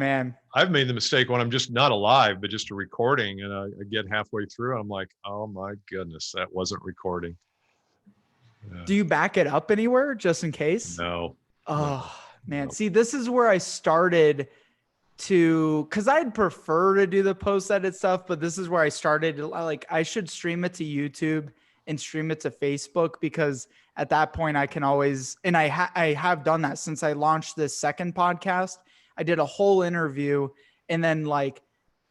man. I've made the mistake when I'm just not alive, but just a recording, and I get halfway through and I'm like, oh my goodness, that wasn't recording. Yeah. Do you back it up anywhere just in case? No. Oh man. No. See, this is where I started cause I'd prefer to do the post edit stuff, but this is where I started. Like, I should stream it to YouTube and stream it to Facebook, because at that point I can always, and I have done that since I launched this second podcast. I did a whole interview, and then like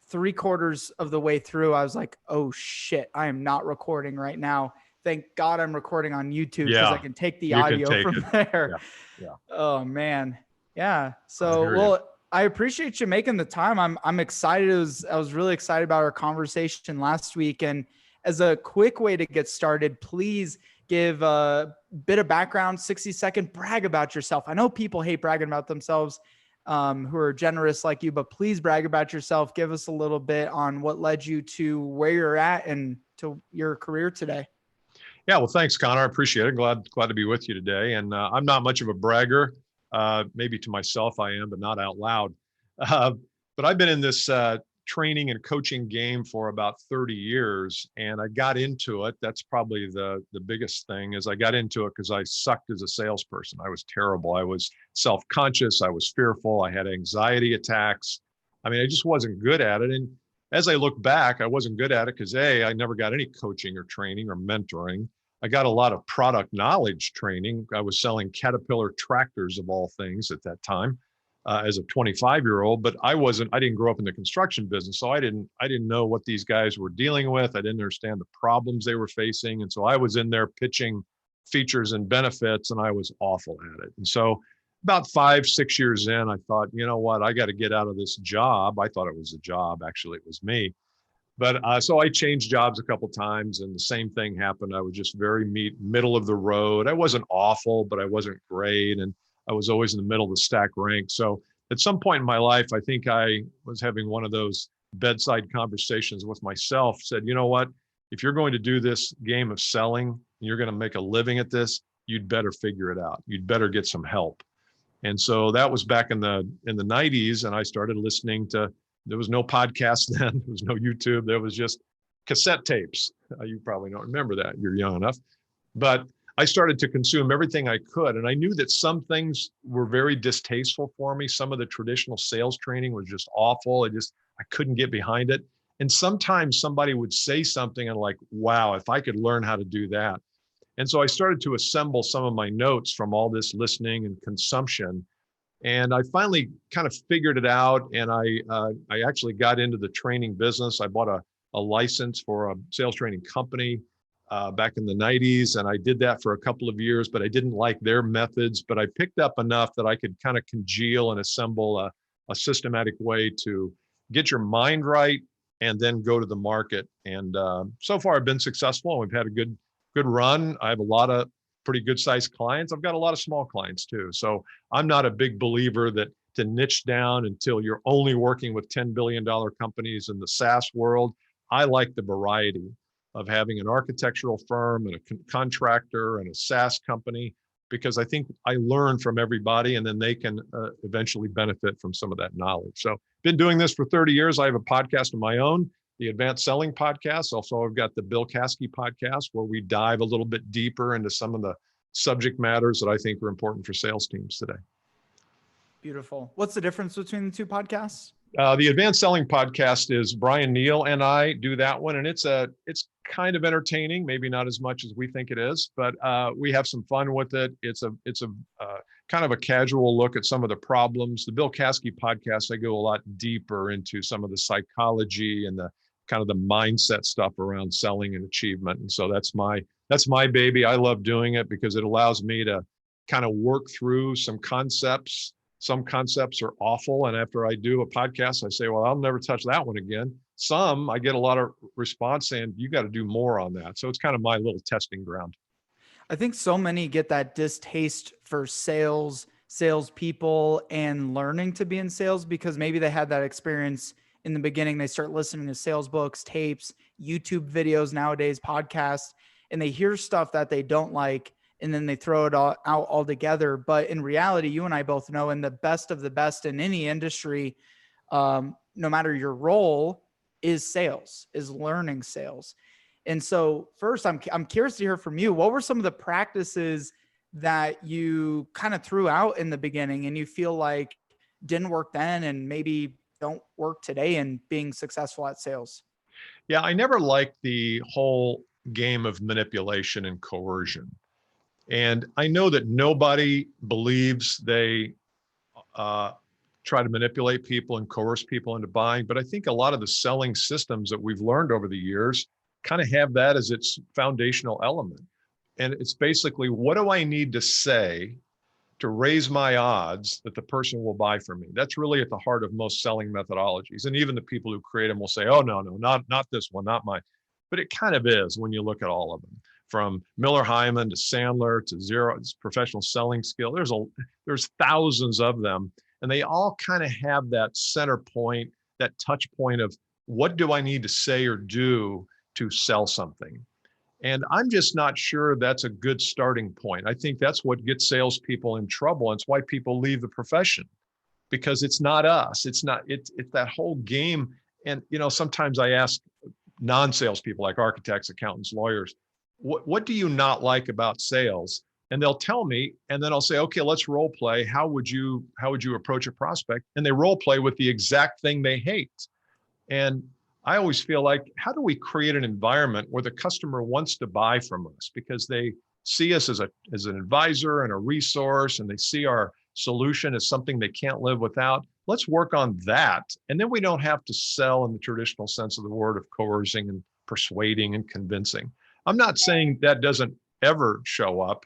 3/4 of the way through, I was like, oh shit, I am not recording right now. Thank God I'm recording on YouTube, because I can take the audio from there. Yeah. Oh man. Yeah. So, well, I appreciate you making the time. I'm excited. I was really excited about our conversation last week. And as a quick way to get started, please give a bit of background, 60-second brag about yourself. I know people hate bragging about themselves, who are generous like you, but please brag about yourself. Give us a little bit on what led you to where you're at and to your career today. Yeah. Well, thanks, Connor. I appreciate it. Glad to be with you today. And I'm not much of a bragger. Maybe to myself I am, but not out loud. But I've been in this training and coaching game for about 30 years, and I got into it. That's probably the biggest thing, is I got into it because I sucked as a salesperson. I was terrible. I was self-conscious. I was fearful. I had anxiety attacks. I mean, I just wasn't good at it. And as I look back, I wasn't good at it because I never got any coaching or training or mentoring. I got a lot of product knowledge training. I was selling Caterpillar tractors of all things at that time, as a 25-year-old, but I didn't grow up in the construction business. So I didn't know what these guys were dealing with. I didn't understand the problems they were facing. And so I was in there pitching features and benefits, and I was awful at it. And so about 5-6 years in, I thought, you know what, I got to get out of this job. I thought it was a job. Actually, it was me. But so I changed jobs a couple of times, and the same thing happened. I was just very middle of the road. I wasn't awful, but I wasn't great. And I was always in the middle of the stack rank. So at some point in my life, I think I was having one of those bedside conversations with myself, said, you know what, if you're going to do this game of selling, and you're going to make a living at this, you'd better figure it out. You'd better get some help. And so that was back in the 90s. And I started listening to, there was no podcast then, there was no YouTube. There was just cassette tapes. You probably don't remember that. You're young enough. But I started to consume everything I could. And I knew that some things were very distasteful for me. Some of the traditional sales training was just awful. I couldn't get behind it. And sometimes somebody would say something and like, wow, if I could learn how to do that. And so I started to assemble some of my notes from all this listening and consumption. And I finally kind of figured it out. And I actually got into the training business. I bought a license for a sales training company back in the 90s. And I did that for a couple of years, but I didn't like their methods. But I picked up enough that I could kind of congeal and assemble a systematic way to get your mind right and then go to the market. And so far I've been successful. We've had a good run. I have a lot of pretty good sized clients. I've got a lot of small clients too. So I'm not a big believer that to niche down until you're only working with $10 billion companies in the SaaS world. I like the variety of having an architectural firm and a contractor and a SaaS company, because I think I learn from everybody, and then they can eventually benefit from some of that knowledge. So been doing this for 30 years. I have a podcast of my own, the Advanced Selling Podcast. Also, I've got the Bill Caskey podcast, where we dive a little bit deeper into some of the subject matters that I think are important for sales teams today. Beautiful. What's the difference between the two podcasts? The Advanced Selling Podcast is Brian Neal and I do that one, and it's kind of entertaining, maybe not as much as we think it is, but we have some fun with it. It's a kind of a casual look at some of the problems. The Bill Caskey podcast, I go a lot deeper into some of the psychology and the kind of the mindset stuff around selling and achievement. And so that's my baby. I love doing it because it allows me to kind of work through some concepts. Some concepts are awful. And after I do a podcast, I say, well, I'll never touch that one again. Some, I get a lot of response saying, you got to do more on that. So it's kind of my little testing ground. I think so many get that distaste for salespeople and learning to be in sales because maybe they had that experience in the beginning. They start listening to sales books, tapes, YouTube videos nowadays, podcasts, and they hear stuff that they don't like, and then they throw it all out altogether. But in reality, you and I both know, in the best of the best in any industry, no matter your role, is sales, is learning sales. And so first, I'm curious to hear from you. What were some of the practices that you kind of threw out in the beginning and you feel like didn't work then and maybe don't work today in being successful at sales? Yeah, I never liked the whole game of manipulation and coercion. And I know that nobody believes they uh, try to manipulate people and coerce people into buying, but I think a lot of the selling systems that we've learned over the years kind of have that as its foundational element. And it's basically, what do I need to say to raise my odds that the person will buy from me? That's really at the heart of most selling methodologies. And even the people who create them will say, oh, no, not this one, not mine. But it kind of is when you look at all of them, from Miller Hyman to Sandler to Zero, it's professional selling skill. There's thousands of them, and they all kind of have that center point, that touch point of, what do I need to say or do to sell something? And I'm just not sure that's a good starting point. I think that's what gets salespeople in trouble. And it's why people leave the profession, because it's not us. It's that whole game. And, sometimes I ask non-salespeople like architects, accountants, lawyers, what do you not like about sales? And they'll tell me, and then I'll say, okay, let's role play. How would you approach a prospect? And they role play with the exact thing they hate. And I always feel like, how do we create an environment where the customer wants to buy from us because they see us as an advisor and a resource, and they see our solution as something they can't live without? Let's work on that. And then we don't have to sell in the traditional sense of the word of coercing and persuading and convincing. I'm not saying that doesn't ever show up,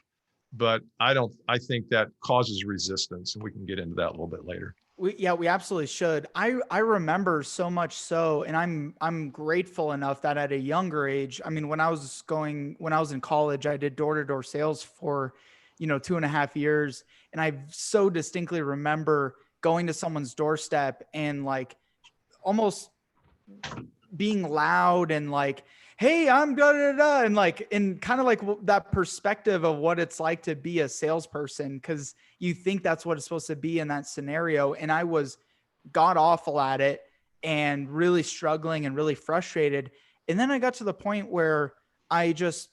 but I think that causes resistance, and we can get into that a little bit later. We absolutely should. I remember so much so, and I'm grateful enough that at a younger age, I mean, when I was in college, I did door-to-door sales for, 2.5 years. And I so distinctly remember going to someone's doorstep and like almost being loud and like, hey, I'm da da da, and like, in kind of like that perspective of what it's like to be a salesperson, because you think that's what it's supposed to be in that scenario. And I was god awful at it and really struggling and really frustrated. And then I got to the point where I just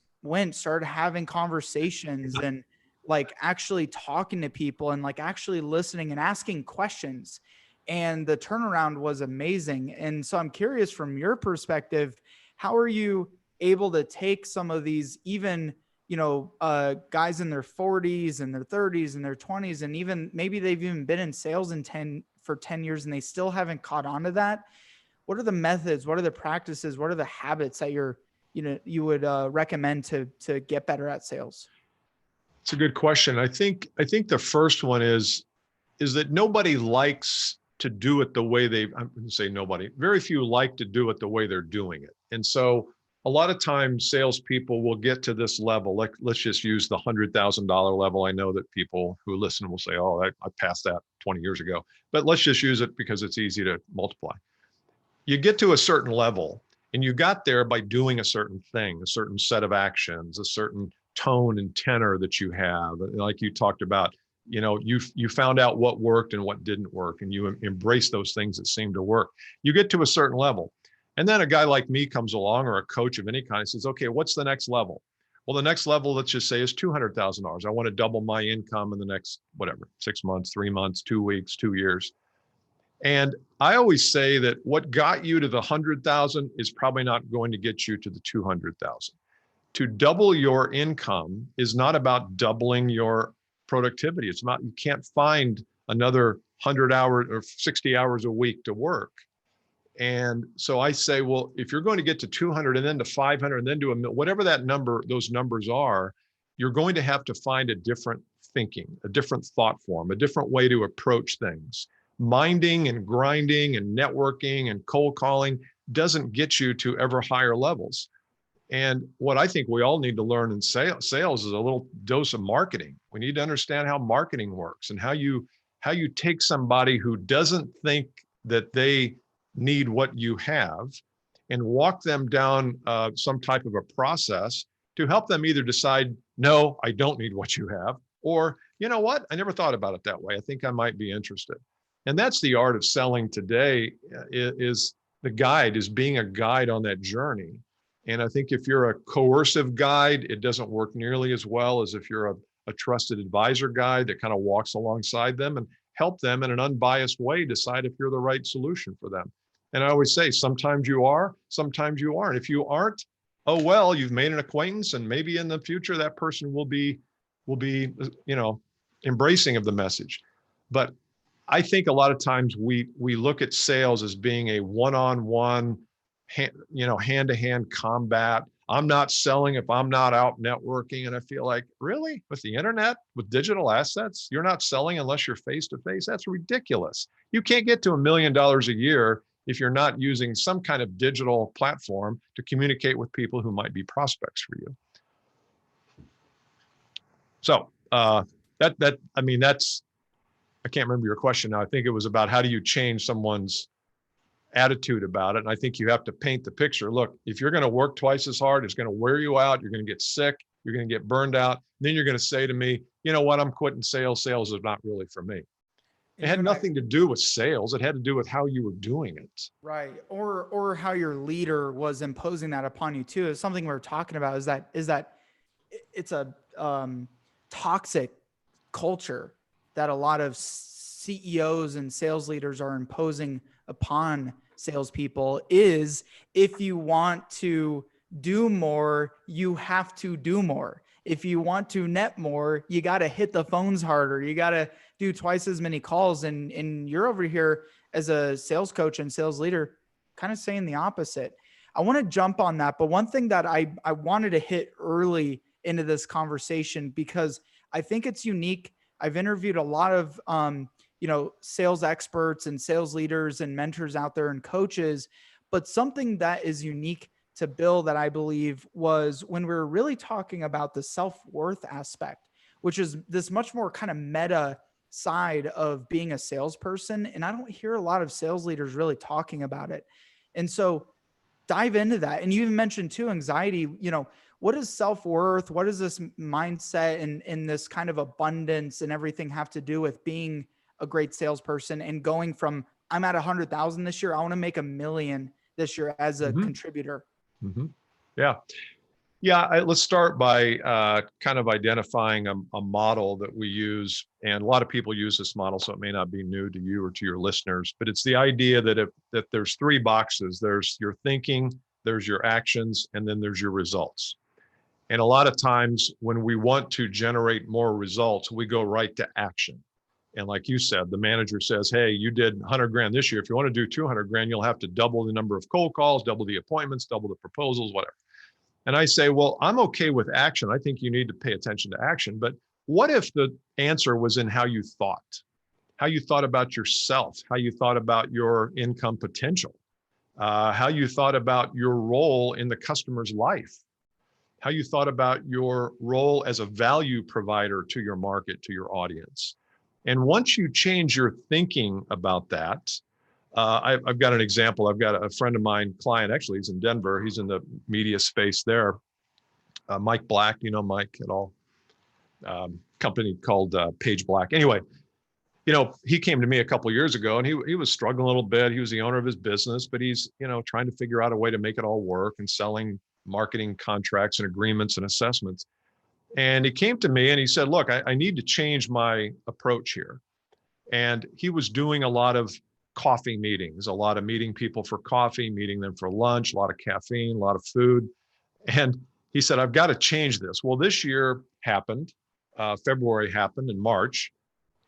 started having conversations and like actually talking to people and like actually listening and asking questions. And the turnaround was amazing. And so I'm curious, from your perspective, how are you able to take some of these, even, guys in their 40s and their 30s and their 20s, and even maybe they've even been in sales for 10 years and they still haven't caught on to that? What are the methods? What are the practices? What are the habits that you would recommend to get better at sales? It's a good question. I think the first one is that nobody likes to do it the way I'm going to say nobody, very few like to do it the way they're doing it. And so a lot of times salespeople will get to this level. Like, let's just use the $100,000 level. I know that people who listen will say, oh, I passed that 20 years ago, but let's just use it because it's easy to multiply. You get to a certain level, and you got there by doing a certain thing, a certain set of actions, a certain tone and tenor that you have. Like you talked about, you found out what worked and what didn't work, and you embrace those things that seem to work. You get to a certain level, and then a guy like me comes along, or a coach of any kind, and says, okay, what's the next level? Well, the next level, let's just say, is $200,000. I want to double my income in the next, 6 months, 3 months, 2 weeks, 2 years. And I always say that what got you to the 100,000 is probably not going to get you to the 200,000. To double your income is not about doubling your productivity. It's not, you can't find another 100 hours or 60 hours a week to work. And so I say, well, if you're going to get to 200 and then to 500 and then to whatever those numbers are, you're going to have to find a different thinking, a different thought form, a different way to approach things. Minding and grinding and networking and cold calling doesn't get you to ever higher levels. And what I think we all need to learn in sales is a little dose of marketing. We need to understand how marketing works and how you take somebody who doesn't think that they need what you have and walk them down some type of a process to help them either decide, no, I don't need what you have, or, you know what, I never thought about it that way. I think I might be interested. And that's the art of selling today, is the guide, is being a guide on that journey. And I think if you're a coercive guide, it doesn't work nearly as well as if you're a trusted advisor guide that kind of walks alongside them and help them in an unbiased way decide if you're the right solution for them. And I always say, sometimes you are, sometimes you aren't. If you aren't, oh, well, you've made an acquaintance, and maybe in the future that person will be, embracing of the message. But I think a lot of times we look at sales as being a one-on-one, hand-to-hand combat. I'm not selling if I'm not out networking. And I feel like, really, with the internet, with digital assets, you're not selling unless you're face-to-face? That's ridiculous. You can't get to $1 million a year if you're not using some kind of digital platform to communicate with people who might be prospects for you. So that's, I can't remember your question now. I think it was about how do you change someone's attitude about it. And I think you have to paint the picture. Look, if you're going to work twice as hard, it's going to wear you out. You're going to get sick. You're going to get burned out. Then you're going to say to me, you know what, I'm quitting sales. Sales is not really for me. It had nothing to do with sales. It had to do with how you were doing it. Right. Or how your leader was imposing that upon you too. Is something we're talking about is that it's a toxic culture that a lot of CEOs and sales leaders are imposing upon salespeople. Is if you want to do more, you have to do more. If you want to net more, you got to hit the phones harder. You got to do twice as many calls. And you're over here as a sales coach and sales leader, kind of saying the opposite. I want to jump on that. But one thing that I wanted to hit early into this conversation, because I think it's unique. I've interviewed a lot of, sales experts and sales leaders and mentors out there and coaches, but something that is unique to Bill that I believe was when we were really talking about the self-worth aspect, which is this much more kind of meta side of being a salesperson. And I don't hear a lot of sales leaders really talking about it. And so dive into that. And you even mentioned too, anxiety, what is self-worth? What does this mindset and this kind of abundance and everything have to do with being a great salesperson and going from, I'm at 100,000 this year, I want to make $1 million this year as a contributor? Mm-hmm. Yeah. Let's start by kind of identifying a model that we use. And a lot of people use this model, so it may not be new to you or to your listeners, but it's the idea that there's 3 boxes. There's your thinking, there's your actions, and then there's your results. And a lot of times when we want to generate more results, we go right to action. And like you said, the manager says, hey, you did 100 grand this year. If you want to do 200 grand, you'll have to double the number of cold calls, double the appointments, double the proposals, whatever. And I say, well, I'm okay with action. I think you need to pay attention to action. But what if the answer was in how you thought about yourself, how you thought about your income potential, how you thought about your role in the customer's life, how you thought about your role as a value provider to your market, to your audience. And once you change your thinking about that, I've got an example. I've got a friend of mine, client, actually, he's in Denver. He's in the media space there. Mike Black, you know Mike at all? Company called Page Black. Anyway, he came to me a couple of years ago and he was struggling a little bit. He was the owner of his business, but he's, trying to figure out a way to make it all work and selling marketing contracts and agreements and assessments. And he came to me and he said, look, I need to change my approach here. And he was doing a lot of coffee meetings, a lot of meeting people for coffee, meeting them for lunch, a lot of caffeine, a lot of food. And he said, I've got to change this. Well, this year happened, February happened in March,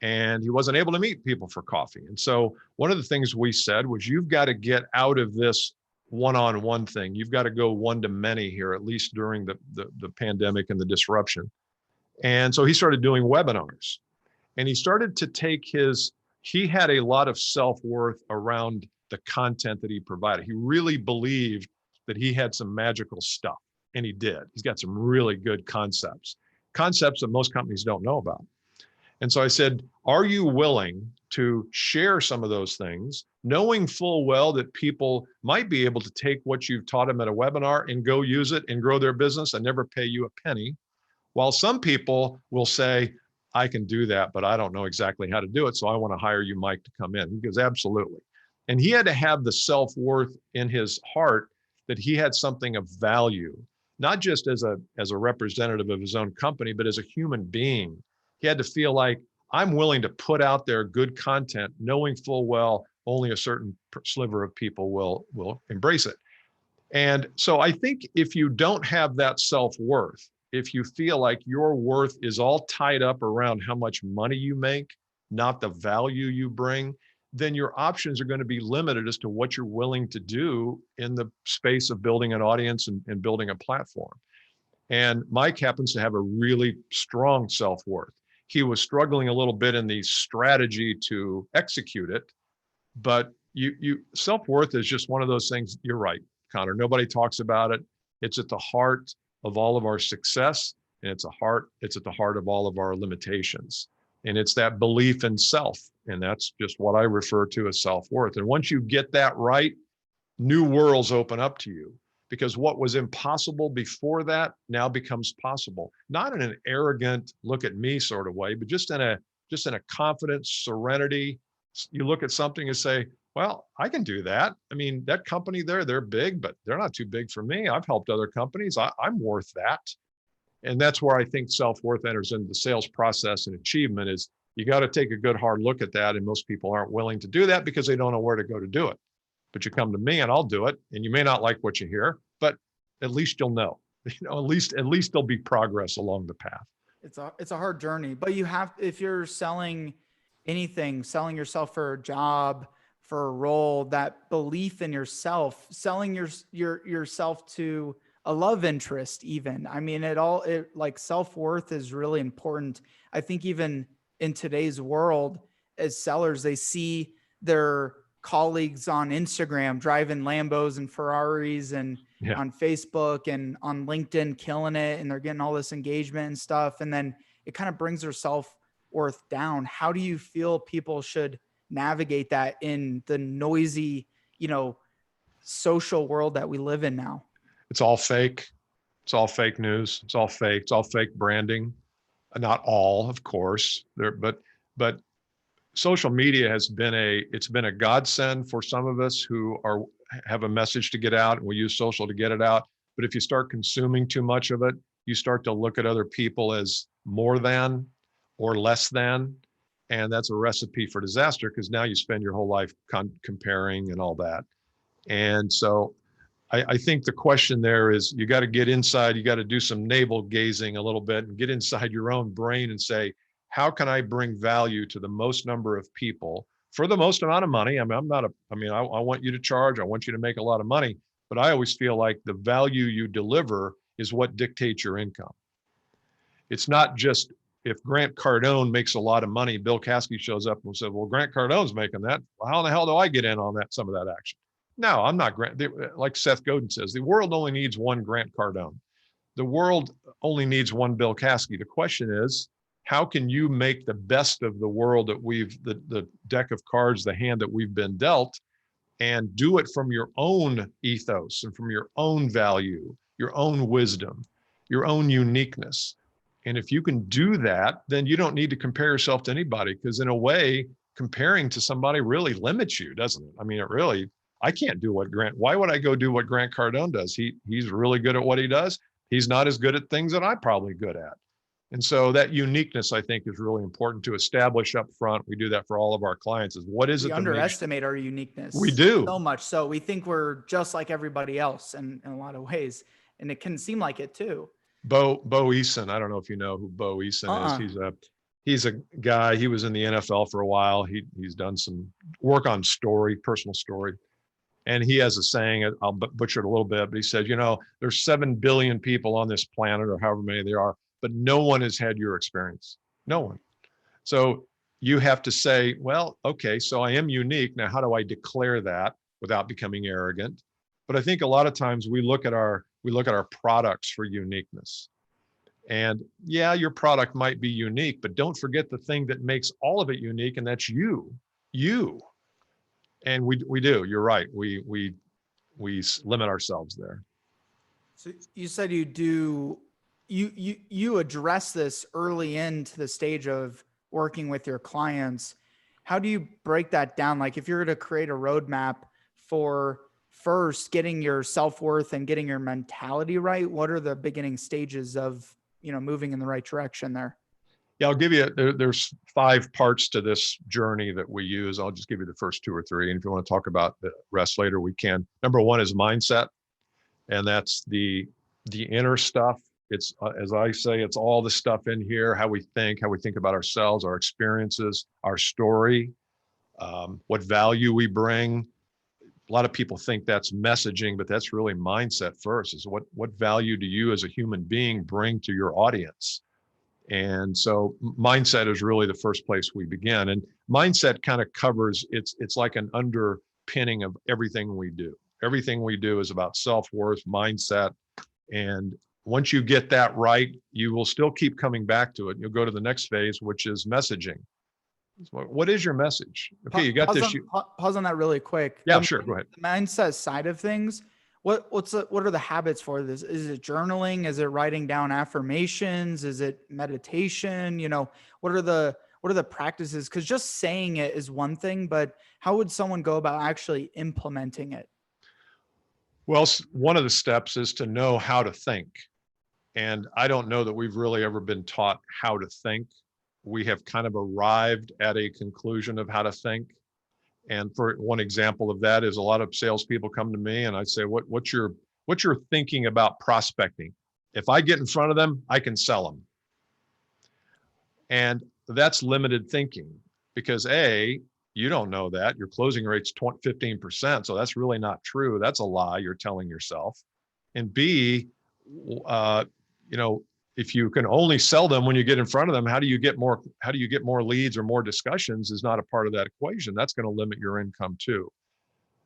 and he wasn't able to meet people for coffee. And so one of the things we said was, you've got to get out of this one-on-one thing. You've got to go one to many here, at least during the pandemic and the disruption. And so he started doing webinars, and he started to take he had a lot of self-worth around the content that he provided. He really believed that he had some magical stuff, and he did. He's got some really good concepts that most companies don't know about. And so I said, are you willing to share some of those things, knowing full well that people might be able to take what you've taught them at a webinar and go use it and grow their business and never pay you a penny? While some people will say, I can do that, but I don't know exactly how to do it. So I want to hire you, Mike, to come in. He goes, absolutely. And he had to have the self-worth in his heart that he had something of value, not just as a representative of his own company, but as a human being. He had to feel like, I'm willing to put out there good content, knowing full well only a certain sliver of people will embrace it. And so I think if you don't have that self-worth, if you feel like your worth is all tied up around how much money you make, not the value you bring, then your options are going to be limited as to what you're willing to do in the space of building an audience and building a platform. And Mike happens to have a really strong self-worth. He was struggling a little bit in the strategy to execute it, but you self-worth is just one of those things. You're right, Connor. Nobody talks about it. It's at the heart of all of our success, and it's at the heart of all of our limitations. And it's that belief in self. And that's just what I refer to as self-worth. And once you get that right, new worlds open up to you, because what was impossible before that now becomes possible, not in an arrogant look at me sort of way, but just in a confidence, serenity. You look at something and say, well, I can do that. I mean, that company there, they're big, but they're not too big for me. I've helped other companies. I'm worth that. And that's where I think self-worth enters into the sales process, and achievement is you got to take a good hard look at that. And most people aren't willing to do that because they don't know where to go to do it. But you come to me and I'll do it. And you may not like what you hear, but at least you'll know, at least there'll be progress along the path. It's a hard journey, but you have, if you're selling anything, selling yourself for a job, for a role, that belief in yourself, selling yourself to a love interest, even. I mean, it like self-worth is really important. I think even in today's world, as sellers, they see their colleagues on Instagram driving Lambos and Ferraris, and on Facebook and on LinkedIn killing it, and they're getting all this engagement and stuff. And then it kind of brings their self-worth down. How do you feel people should navigate that in the noisy, social world that we live in now? It's all fake. It's all fake news. It's all fake. It's all fake branding. Not all, of course, but social media has been a godsend for some of us who have a message to get out, and we use social to get it out. But if you start consuming too much of it, you start to look at other people as more than or less than. And that's a recipe for disaster, because now you spend your whole life comparing and all that. And so I think the question there is, you got to get inside, you got to do some navel gazing a little bit and get inside your own brain and say, how can I bring value to the most number of people for the most amount of money? I want you to charge, I want you to make a lot of money, but I always feel like the value you deliver is what dictates your income. It's not just if Grant Cardone makes a lot of money, Bill Caskey shows up and says, well, Grant Cardone's making that. Well, how in the hell do I get in on some of that action? No, I'm not Grant. Like Seth Godin says, the world only needs one Grant Cardone. The world only needs one Bill Caskey. The question is, how can you make the best of the world that the deck of cards, the hand that we've been dealt, and do it from your own ethos and from your own value, your own wisdom, your own uniqueness. And if you can do that, then you don't need to compare yourself to anybody, because in a way, comparing to somebody really limits you, doesn't it? I mean, I can't do why would I go do what Grant Cardone does? He's really good at what he does. He's not as good at things that I'm probably good at. And so that uniqueness, I think, is really important to establish up front. We do that for all of our clients. What is it? We underestimate our uniqueness. We do. So much so. We think we're just like everybody else in a lot of ways. And it can seem like it too. Bo Eason. I don't know if you know who Bo Eason is. He's a guy, he was in the NFL for a while. He's done some work on personal story. And he has a saying, I'll butcher it a little bit, but he said, there's 7 billion people on this planet, or however many there are, but no one has had your experience. No one. So you have to say, well, okay, so I am unique. Now, how do I declare that without becoming arrogant? But I think a lot of times we look at our products for uniqueness. And yeah, your product might be unique, but don't forget the thing that makes all of it unique, and that's you. And we do. You're right. We limit ourselves there. So you said you do you address this early into the stage of working with your clients. How do you break that down? Like if you're going to create a roadmap for first getting your self-worth and getting your mentality right, what are the beginning stages of, moving in the right direction there? Yeah, I'll give you, there's 5 parts to this journey that we use. I'll just give you the first 2 or 3. And if you want to talk about the rest later, we can. Number 1 is mindset. And that's the inner stuff. It's, as I say, it's all the stuff in here, how we think about ourselves, our experiences, our story, what value we bring. A lot of people think that's messaging, but that's really mindset first, is what value do you as a human being bring to your audience? And so mindset is really the first place we begin. And mindset kind of covers, it's like an underpinning of everything we do. Everything we do is about self-worth, mindset. And once you get that right, you will still keep coming back to it. You'll go to the next phase, which is messaging. What is your message? Okay, you got this. Pause on that really quick. Yeah, sure. Go ahead. The mindset side of things. What are the habits for this? Is it journaling? Is it writing down affirmations? Is it meditation? What are the practices? Because just saying it is one thing, but how would someone go about actually implementing it? Well, one of the steps is to know how to think. And I don't know that we've really ever been taught how to think. We have kind of arrived at a conclusion of how to think. And for one example of that is a lot of salespeople come to me and I say, what's your thinking about prospecting? If I get in front of them, I can sell them. And that's limited thinking because you don't know that. Your closing rate's 15%. So that's really not true. That's a lie you're telling yourself. And B, if you can only sell them when you get in front of them, how do you get more leads or more discussions is not a part of that equation. That's going to limit your income too.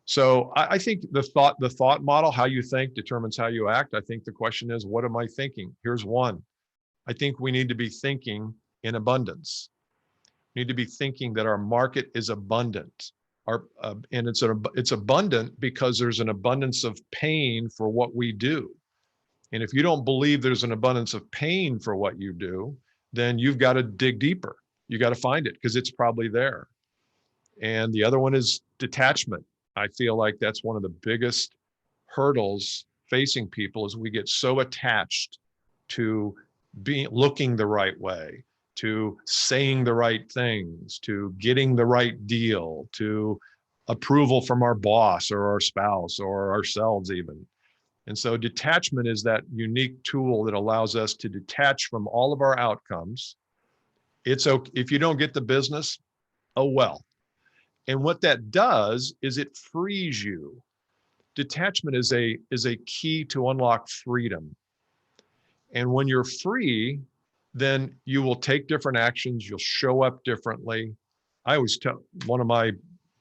So I think the thought model, how you think determines how you act. I think the question is, what am I thinking? Here's one. I think we need to be thinking in abundance. We need to be thinking that our market is abundant. And it's abundant because there's an abundance of pain for what we do. And if you don't believe there's an abundance of pain for what you do, then you've got to dig deeper. You got to find it because it's probably there. And the other one is detachment. I feel like that's one of the biggest hurdles facing people is we get so attached to looking the right way, to saying the right things, to getting the right deal, to approval from our boss or our spouse or ourselves even. And so detachment is that unique tool that allows us to detach from all of our outcomes. It's okay if you don't get the business, oh well. And what that does is it frees you. Detachment is a key to unlock freedom. And when you're free, then you will take different actions. You'll show up differently. I always tell, one of my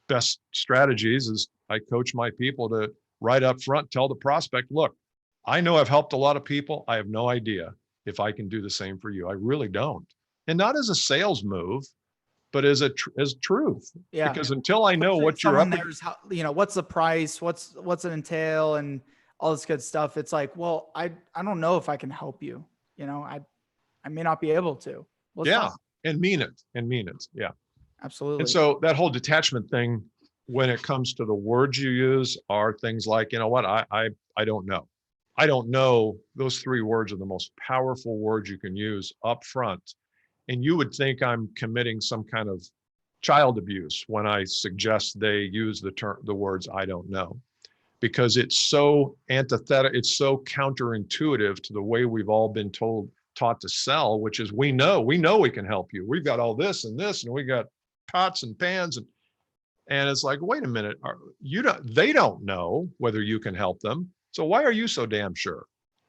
best strategies is I coach my people to right up front, tell the prospect, look, I know I've helped a lot of people. I have no idea if I can do the same for you. I really don't. And not as a sales move, but as truth. Yeah. Because until I know what you're up against, what's the price, what's it entail and all this good stuff. It's like, well, I don't know if I can help you. I may not be able to. Yeah. And mean it. Yeah. Absolutely. And so that whole detachment thing, when it comes to the words you use, are things like, you know what, I don't know. I don't know. Those 3 words are the most powerful words you can use up front. And you would think I'm committing some kind of child abuse when I suggest they use the words I don't know, because it's so antithetical, it's so counterintuitive to the way we've all been taught to sell, which is we know we can help you. We've got all this, and we got pots and pans and it's like, wait a minute, they don't know whether you can help them. So why are you so damn sure?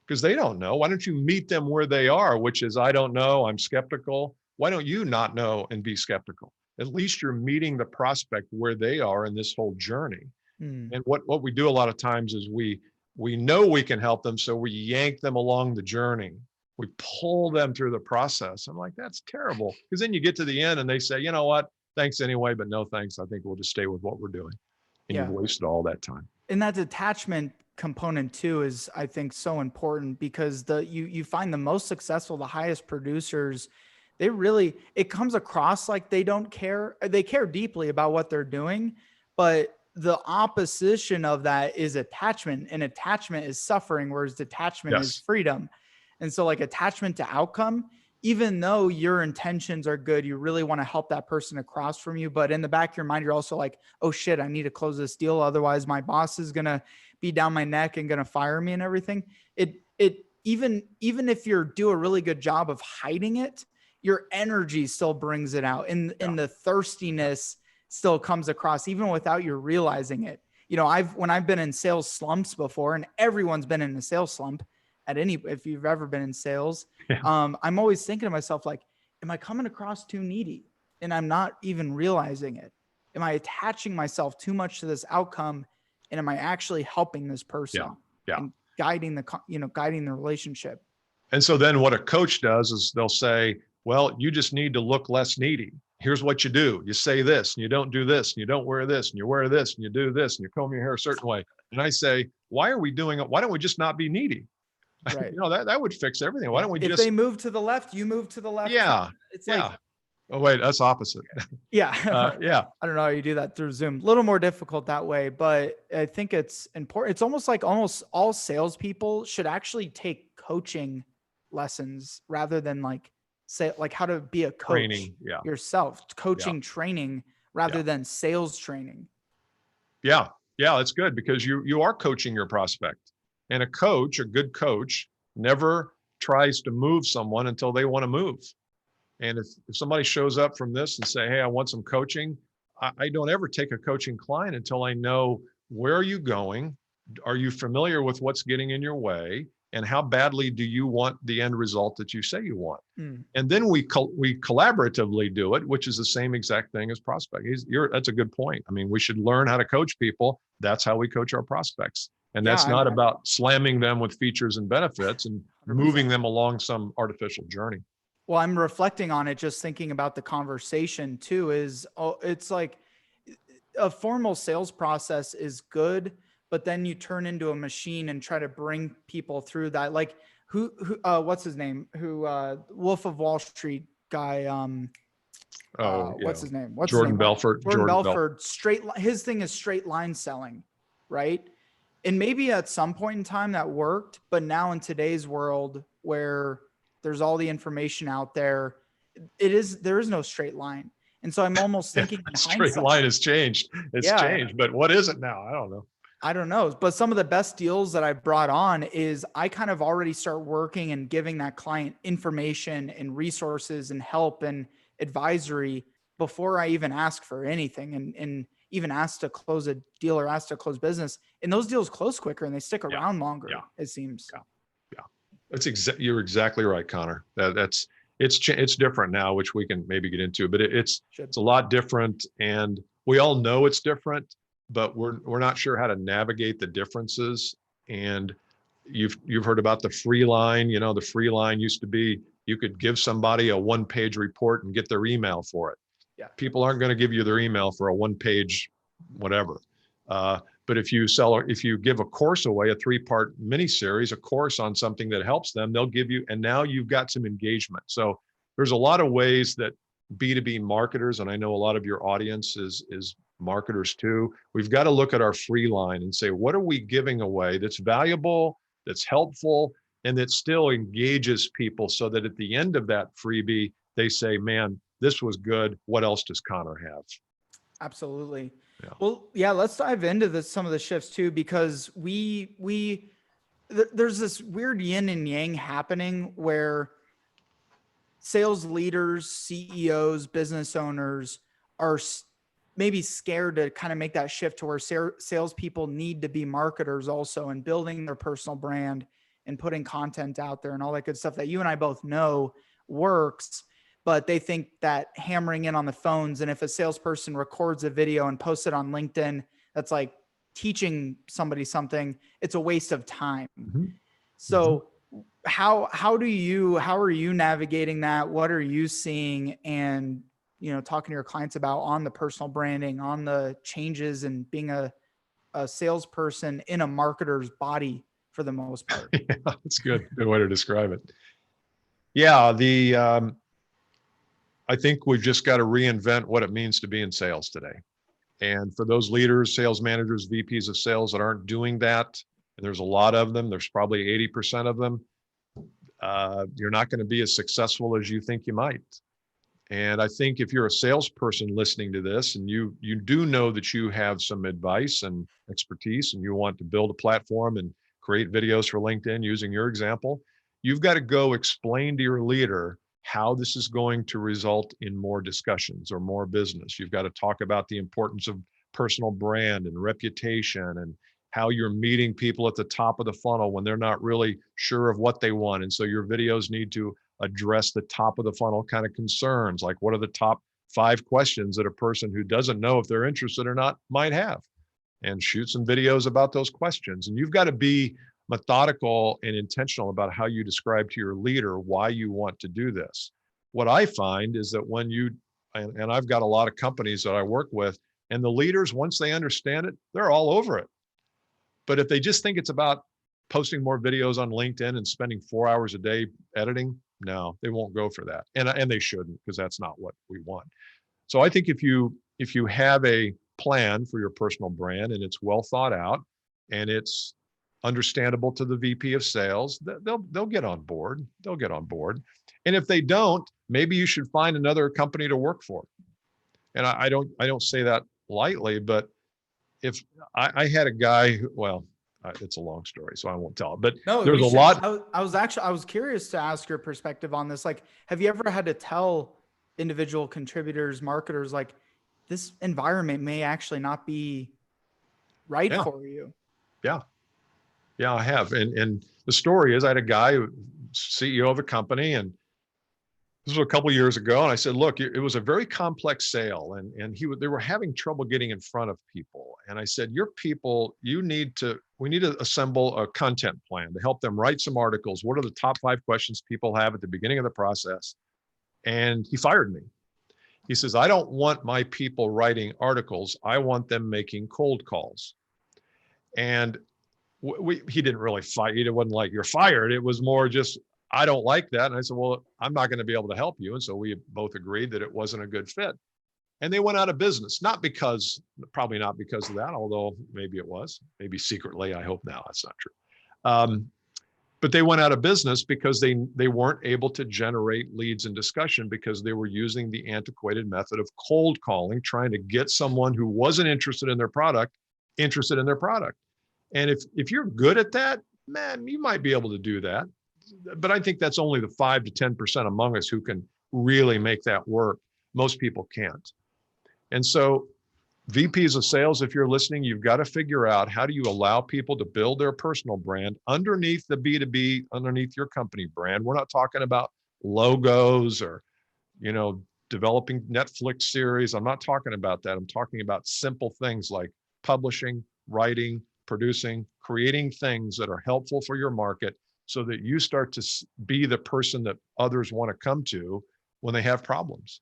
Because they don't know. Why don't you meet them where they are, which is, I don't know, I'm skeptical. Why don't you not know and be skeptical? At least you're meeting the prospect where they are in this whole journey. And what we do a lot of times is we know we can help them, so we yank them along the journey. We pull them through the process. I'm like, that's terrible. Because then you get to the end and they say, you know what? Thanks anyway, but no thanks. I think we'll just stay with what we're doing. And you've wasted all that time. And that detachment component too is, I think, so important, because you find the most successful, the highest producers, it comes across like they don't care. They care deeply about what they're doing, but the opposition of that is attachment, and attachment is suffering, whereas detachment is Yes. freedom. And so like attachment to outcome, even though your intentions are good, you really want to help that person across from you. But in the back of your mind, you're also like, oh shit, I need to close this deal. Otherwise my boss is going to be down my neck and going to fire me and everything. Even if you do a really good job of hiding it, your energy still brings it out, and the thirstiness still comes across even without you realizing it. When I've been in sales slumps before, and everyone's been in a sales slump if you've ever been in sales, Yeah. I'm always thinking to myself, like, am I coming across too needy? And I'm not even realizing it. Am I attaching myself too much to this outcome? And am I actually helping this person and guiding the relationship? And so then what a coach does is they'll say, well, you just need to look less needy. Here's what you do. You say this, and you don't do this, and you don't wear this, and you wear this, and you do this, and you comb your hair a certain way. And I say, why are we doing it? Why don't we just not be needy? Right. That would fix everything. Why don't we if they move to the left, you move to the left. Yeah. It's like, oh wait, that's opposite. Yeah. Yeah. I don't know how you do that through Zoom. A little more difficult that way, but I think it's important. It's almost all salespeople should actually take coaching lessons rather than say how to be a coach Training, yourself, coaching training rather than sales training. Yeah. That's good, because you are coaching your prospect, and a good coach never tries to move someone until they want to move. And if somebody shows up from this and say, hey, I want some coaching, I don't ever take a coaching client until I know, where are you going? Are you familiar with what's getting in your way? And how badly do you want the end result that you say you want? And then we collaboratively do it, which is the same exact thing as prospecting. That's a good point. I mean, we should learn how to coach people. That's how we coach our prospects. And that's not about slamming them with features and benefits and 100%. Moving them along some artificial journey. Well, I'm reflecting on it, just thinking about the conversation too, it's like a formal sales process is good, but then you turn into a machine and try to bring people through that. Like what's his name? Wolf of Wall Street guy. What's his name? Jordan Belfort. Jordan Belfort. His thing is straight line selling, right? And maybe at some point in time that worked, but now in today's world where there's all the information out there, there is no straight line. And so I'm almost thinking straight line has changed. It's changed, but what is it now? I don't know. But some of the best deals that I've brought on is I kind of already start working and giving that client information and resources and help and advisory before I even ask for anything, and even ask to close a deal or ask to close business. And those deals close quicker and they stick around longer, it seems. You're exactly right, Connor. It's different now, which we can maybe get into, but it's a lot different, and we all know it's different, but we're not sure how to navigate the differences. And you've heard about the free line. The free line used to be, you could give somebody a 1-page report and get their email for it. Yeah. People aren't going to give you their email for a 1-page whatever. But if you give a course away, a 3-part mini series, a course on something that helps them, they'll give you, and now you've got some engagement. So there's a lot of ways that B2B marketers, and I know a lot of your audience is marketers too, we've got to look at our free line and say, what are we giving away that's valuable, that's helpful, and that still engages people, so that at the end of that freebie, they say, man, this was good. What else does Connor have? Absolutely. Yeah. Well, let's dive into some of the shifts too, because there's this weird yin and yang happening where sales leaders, CEOs, business owners are maybe scared to kind of make that shift to where salespeople need to be marketers also, and building their personal brand and putting content out there and all that good stuff that you and I both know works. But they think that hammering in on the phones, and if a salesperson records a video and posts it on LinkedIn, that's like teaching somebody something, it's a waste of time. Mm-hmm. So how are you navigating that? What are you seeing and, talking to your clients about on the personal branding, on the changes and being a a salesperson in a marketer's body for the most part. Yeah, that's good. Good way to describe it. Yeah, I think we've just got to reinvent what it means to be in sales today. And for those leaders, sales managers, VPs of sales that aren't doing that, and there's a lot of them, there's probably 80% of them, you're not going to be as successful as you think you might. And I think if you're a salesperson listening to this and you do know that you have some advice and expertise and you want to build a platform and create videos for LinkedIn using your example, you've got to go explain to your leader how this is going to result in more discussions or more business. You've got to talk about the importance of personal brand and reputation and how you're meeting people at the top of the funnel when they're not really sure of what they want. And so your videos need to address the top of the funnel kind of concerns, like what are the top 5 questions that a person who doesn't know if they're interested or not might have, and shoot some videos about those questions. And you've got to be methodical and intentional about how you describe to your leader why you want to do this. What I find is that when you, and I've got a lot of companies that I work with, and the leaders, once they understand it, they're all over it. But if they just think it's about posting more videos on LinkedIn and spending 4 hours a day editing, no, they won't go for that. And they shouldn't, because that's not what we want. So I think if you have a plan for your personal brand and it's well thought out and it's understandable to the VP of sales, they'll get on board. They'll get on board. And if they don't, maybe you should find another company to work for. And I don't say that lightly, but if I had a guy who, well, it's a long story, so I won't tell it, but No, there's you a should. lot. I was curious to ask your perspective on this. Like, have you ever had to tell individual contributors, marketers, like, this environment may actually not be right Yeah, for you? yeah, yeah, I have. And the story is I had a guy, CEO of a company, and this was a couple of years ago. And I said, look, it was a very complex sale and they were having trouble getting in front of people. And I said, your people, we need to assemble a content plan to help them write some articles. What are the top 5 questions people have at the beginning of the process? And he fired me. He says, I don't want my people writing articles. I want them making cold calls. And he didn't really fight. It wasn't like you're fired. It was more just, I don't like that. And I said, well, I'm not going to be able to help you. And so we both agreed that it wasn't a good fit. And they went out of business, probably not because of that, although maybe it was, maybe secretly. I hope now that's not true. But they went out of business because they weren't able to generate leads and discussion because they were using the antiquated method of cold calling, trying to get someone who wasn't interested in their product, interested in their product. And if you're good at that, man, you might be able to do that. But I think that's only the 5 to 10% among us who can really make that work. Most people can't. And so VPs of sales, if you're listening, you've got to figure out how do you allow people to build their personal brand underneath the B2B, underneath your company brand. We're not talking about logos or, developing Netflix series. I'm not talking about that. I'm talking about simple things like publishing, writing, producing, creating things that are helpful for your market so that you start to be the person that others want to come to when they have problems.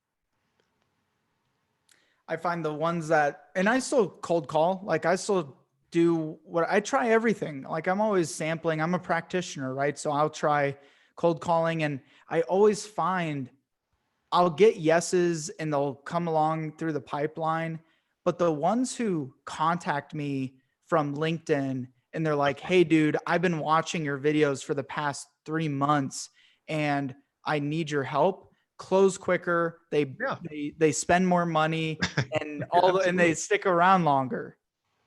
I find the ones and I still cold call, like I still do I try everything. Like I'm always sampling. I'm a practitioner, right? So I'll try cold calling and I always find I'll get yeses and they'll come along through the pipeline. But the ones who contact me from LinkedIn and they're like, hey, dude, I've been watching your videos for the past 3 months and I need your help. Close quicker. They spend more money and and they stick around longer.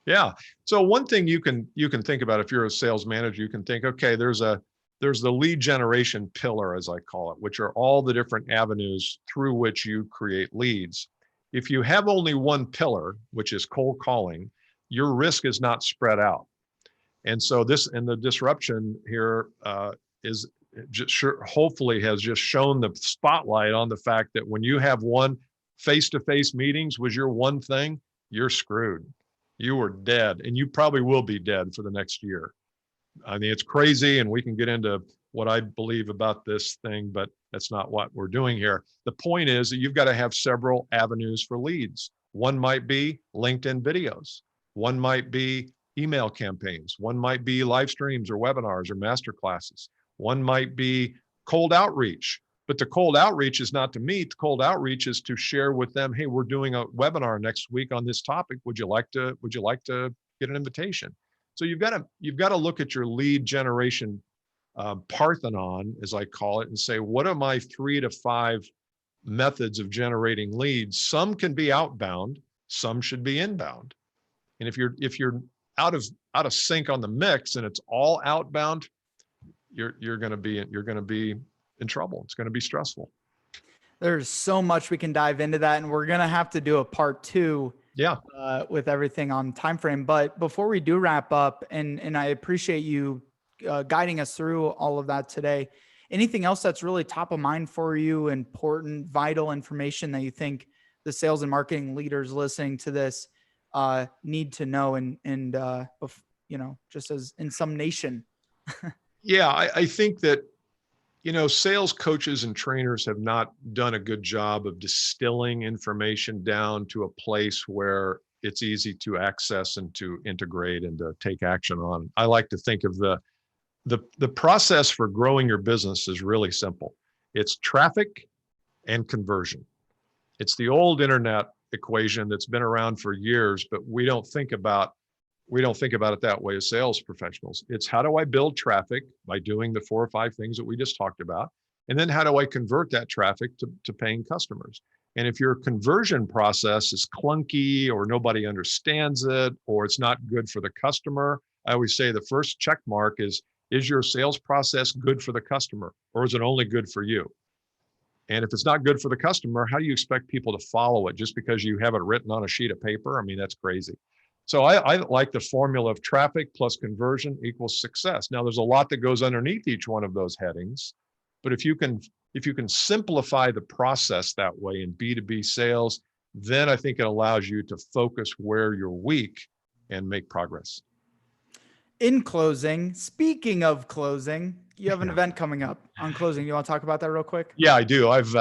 Yeah. So one thing you can think about if you're a sales manager, you can think, okay, there's the lead generation pillar, as I call it, which are all the different avenues through which you create leads. If you have only one pillar, which is cold calling, your risk is not spread out. And so the disruption here is hopefully has just shown the spotlight on the fact that when you have one face-to-face meetings was your one thing, you're screwed. You were dead, and you probably will be dead for the next year. I mean, it's crazy, and we can get into what I believe about this thing, but that's not what we're doing here. The point is that you've got to have several avenues for leads. One might be LinkedIn videos. One might be email campaigns. One might be live streams or webinars or master classes. One might be cold outreach. But the cold outreach is not to meet. The cold outreach is to share with them, hey, we're doing a webinar next week on this topic. Would you like to get an invitation? So you've got to look at your lead generation Parthenon, as I call it, and say, what are my 3 to 5 methods of generating leads? Some can be outbound, some should be inbound. And if you're out of sync on the mix and it's all outbound, you're going to be in trouble. It's going to be stressful. There's so much we can dive into that, and we're going to have to do a part 2 with everything on time frame. But before we do wrap up, and I appreciate you guiding us through all of that today, anything else that's really top of mind for you, important, vital information that you think the sales and marketing leaders listening to this need to know, and just as in some nation? Yeah, I think that, sales coaches and trainers have not done a good job of distilling information down to a place where it's easy to access and to integrate and to take action on. I like to think of the process for growing your business is really simple. It's traffic and conversion. It's the old internet equation that's been around for years, but we don't think about it that way as sales professionals. It's, how do I build traffic by doing the 4 or 5 things that we just talked about? And then how do I convert that traffic to paying customers? And if your conversion process is clunky, or nobody understands it, or it's not good for the customer, I always say the first check mark is your sales process good for the customer, or is it only good for you? And if it's not good for the customer, how do you expect people to follow it just because you have it written on a sheet of paper? I mean, that's crazy. So I like the formula of traffic plus conversion equals success. Now, there's a lot that goes underneath each one of those headings, but if you can simplify the process that way in B2B sales, then I think it allows you to focus where you're weak and make progress. In closing, speaking of closing, you have an event coming up on closing. You want to talk about that real quick? Yeah, I do. I've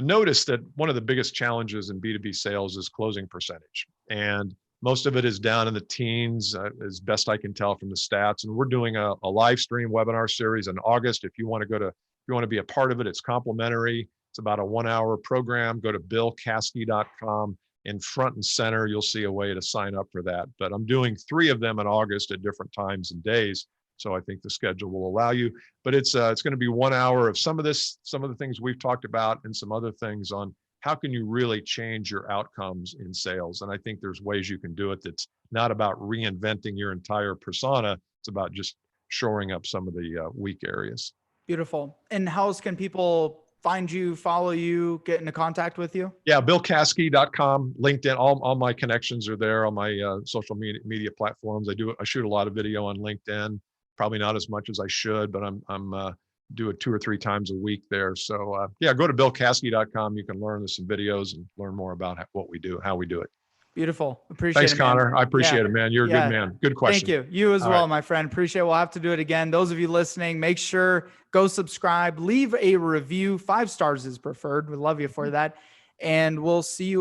noticed that one of the biggest challenges in B2B sales is closing percentage. And most of it is down in the teens, as best I can tell from the stats. And we're doing a live stream webinar series in August. If you want to be a part of it, it's complimentary. It's about a 1-hour program. Go to billcaskey.com. And front and center, you'll see a way to sign up for that. But I'm doing 3 of them in August at different times and days. So I think the schedule will allow you. But it's going to be 1 hour of some of the things we've talked about, and some other things on how can you really change your outcomes in sales. And I think there's ways you can do it that's not about reinventing your entire persona. It's about just shoring up some of the weak areas. Beautiful. And how else can people find you, follow you, get into contact with you? Yeah, billcaskey.com, LinkedIn, all my connections are there on my social media platforms. I shoot a lot of video on LinkedIn, probably not as much as I should, but I'm do it 2 or 3 times a week there. So go to billcaskey.com. You can learn some videos and learn more about what we do, how we do it. Beautiful. Appreciate it. Thanks, Connor. I appreciate it, man. You're a good man. Good question. Thank you. You as well, my friend. Appreciate it. We'll have to do it again. Those of you listening, make sure go subscribe, leave a review. 5 stars is preferred. We love you for that. And we'll see you